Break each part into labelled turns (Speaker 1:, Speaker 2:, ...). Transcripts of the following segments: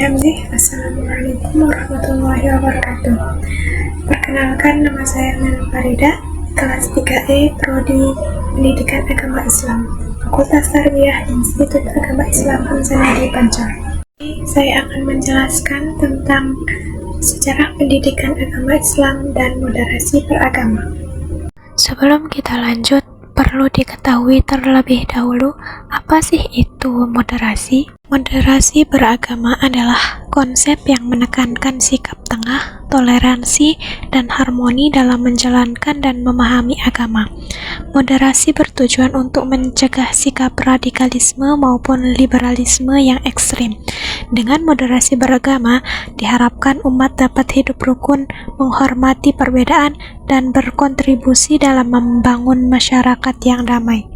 Speaker 1: bihamdih. Assalamualaikum warahmatullahi wabarakatuh. Perkenalkan, nama saya Mel Farida, kelas 3E, Prodi Pendidikan Agama Islam, Fakultas Tarbiyah Institut Agama Islam Hamzanadi Pancor. Saya akan menjelaskan tentang sejarah pendidikan agama Islam dan moderasi beragama. Sebelum kita lanjut, perlu diketahui terlebih dahulu apa sih itu moderasi. Moderasi beragama adalah konsep yang menekankan sikap tengah, toleransi, dan harmoni dalam menjalankan dan memahami agama. Moderasi bertujuan untuk mencegah sikap radikalisme maupun liberalisme yang ekstrim. Dengan moderasi beragama, diharapkan umat dapat hidup rukun, menghormati perbedaan, dan berkontribusi dalam membangun masyarakat yang damai.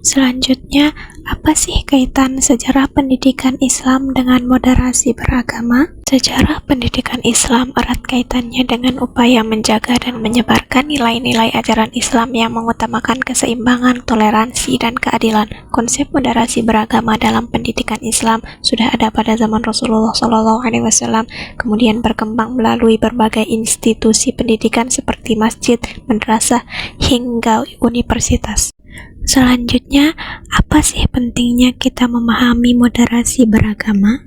Speaker 1: Selanjutnya, apa sih kaitan sejarah pendidikan Islam dengan moderasi beragama? Sejarah pendidikan Islam erat kaitannya dengan upaya menjaga dan menyebarkan nilai-nilai ajaran Islam yang mengutamakan keseimbangan, toleransi, dan keadilan. Konsep moderasi beragama dalam pendidikan Islam sudah ada pada zaman Rasulullah SAW, kemudian berkembang melalui berbagai institusi pendidikan seperti masjid, madrasah, hingga universitas. Selanjutnya, apa sih pentingnya kita memahami moderasi beragama?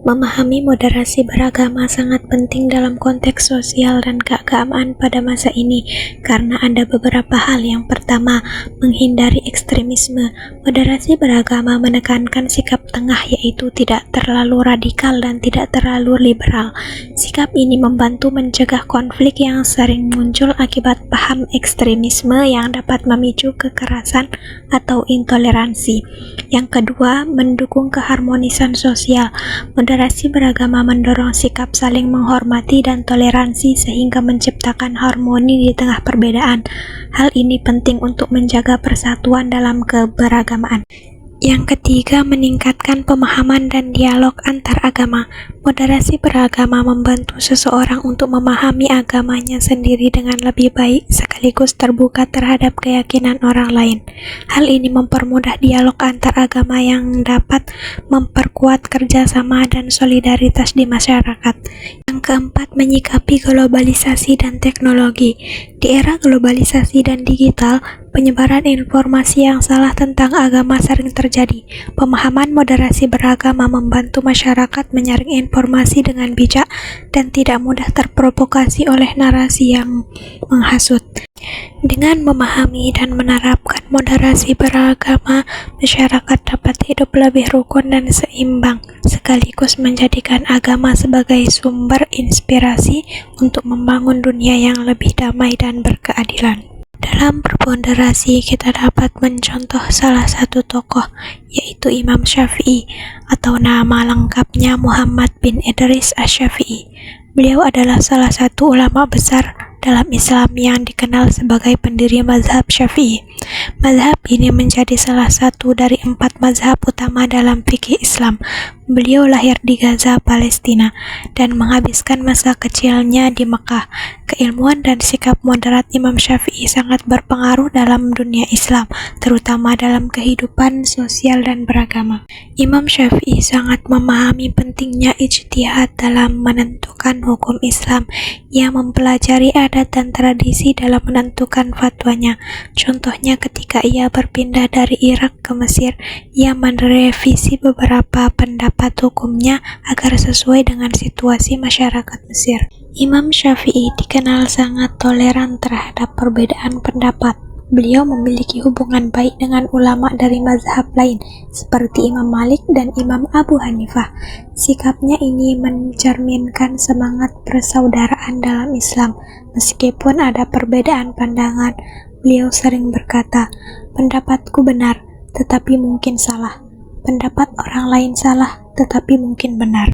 Speaker 1: Memahami moderasi beragama sangat penting dalam konteks sosial dan keagamaan pada masa ini karena ada beberapa hal. Yang pertama, menghindari ekstremisme. Moderasi beragama menekankan sikap tengah, yaitu tidak terlalu radikal dan tidak terlalu liberal. Sikap ini membantu mencegah konflik yang sering muncul akibat paham ekstremisme yang dapat memicu kekerasan atau intoleransi. Yang kedua, mendukung keharmonisan sosial. Moderasi beragama mendorong sikap saling menghormati dan toleransi sehingga menciptakan harmoni di tengah perbedaan. Hal ini penting untuk menjaga persatuan dalam keberagamaan. Yang ketiga, meningkatkan pemahaman dan dialog antar agama. Moderasi beragama membantu seseorang untuk memahami agamanya sendiri dengan lebih baik sekaligus terbuka terhadap keyakinan orang lain. Hal ini mempermudah dialog antar agama yang dapat memperkuat kerjasama dan solidaritas di masyarakat. Yang keempat, menyikapi globalisasi dan teknologi. Di era globalisasi dan digital, penyebaran informasi yang salah tentang agama sering terjadi. Pemahaman moderasi beragama membantu masyarakat menyaring informasi dengan bijak dan tidak mudah terprovokasi oleh narasi yang menghasut. Dengan memahami dan menerapkan moderasi beragama, masyarakat dapat hidup lebih rukun dan seimbang, sekaligus menjadikan agama sebagai sumber inspirasi untuk membangun dunia yang lebih damai dan berkeadilan. Dalam bermoderasi, kita dapat mencontoh salah satu tokoh, yaitu Imam Syafi'i, atau nama lengkapnya Muhammad bin Idris Asy-Syafi'i. Beliau adalah salah satu ulama besar dalam Islam yang dikenal sebagai pendiri mazhab Syafi'i. Mazhab ini menjadi salah satu dari 4 mazhab utama dalam fikih Islam. Beliau lahir di Gaza, Palestina, dan menghabiskan masa kecilnya di Mekah. Keilmuan dan sikap moderat Imam Syafi'i sangat berpengaruh dalam dunia Islam, terutama dalam kehidupan sosial dan beragama. Imam Syafi'i sangat memahami pentingnya ijtihad dalam menentukan hukum Islam. Ia mempelajari adat dan tradisi dalam menentukan fatwanya. Contohnya ketika ia berpindah dari Irak ke Mesir, ia merevisi beberapa pendapat hukumnya agar sesuai dengan situasi masyarakat Mesir. Imam Syafi'i dikenal sangat toleran terhadap perbedaan pendapat. Beliau memiliki hubungan baik dengan ulama dari mazhab lain seperti Imam Malik dan Imam Abu Hanifah. Sikapnya ini mencerminkan semangat persaudaraan dalam Islam. Meskipun ada perbedaan pandangan, beliau sering berkata, "Pendapatku benar, tetapi mungkin salah. Pendapat orang lain salah, tetapi mungkin benar."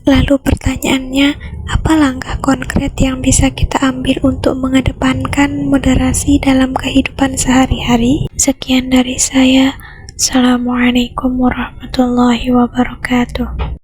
Speaker 1: Lalu pertanyaannya, apa langkah konkret yang bisa kita ambil untuk mengedepankan moderasi dalam kehidupan sehari-hari? Sekian dari saya. Assalamualaikum warahmatullahi wabarakatuh.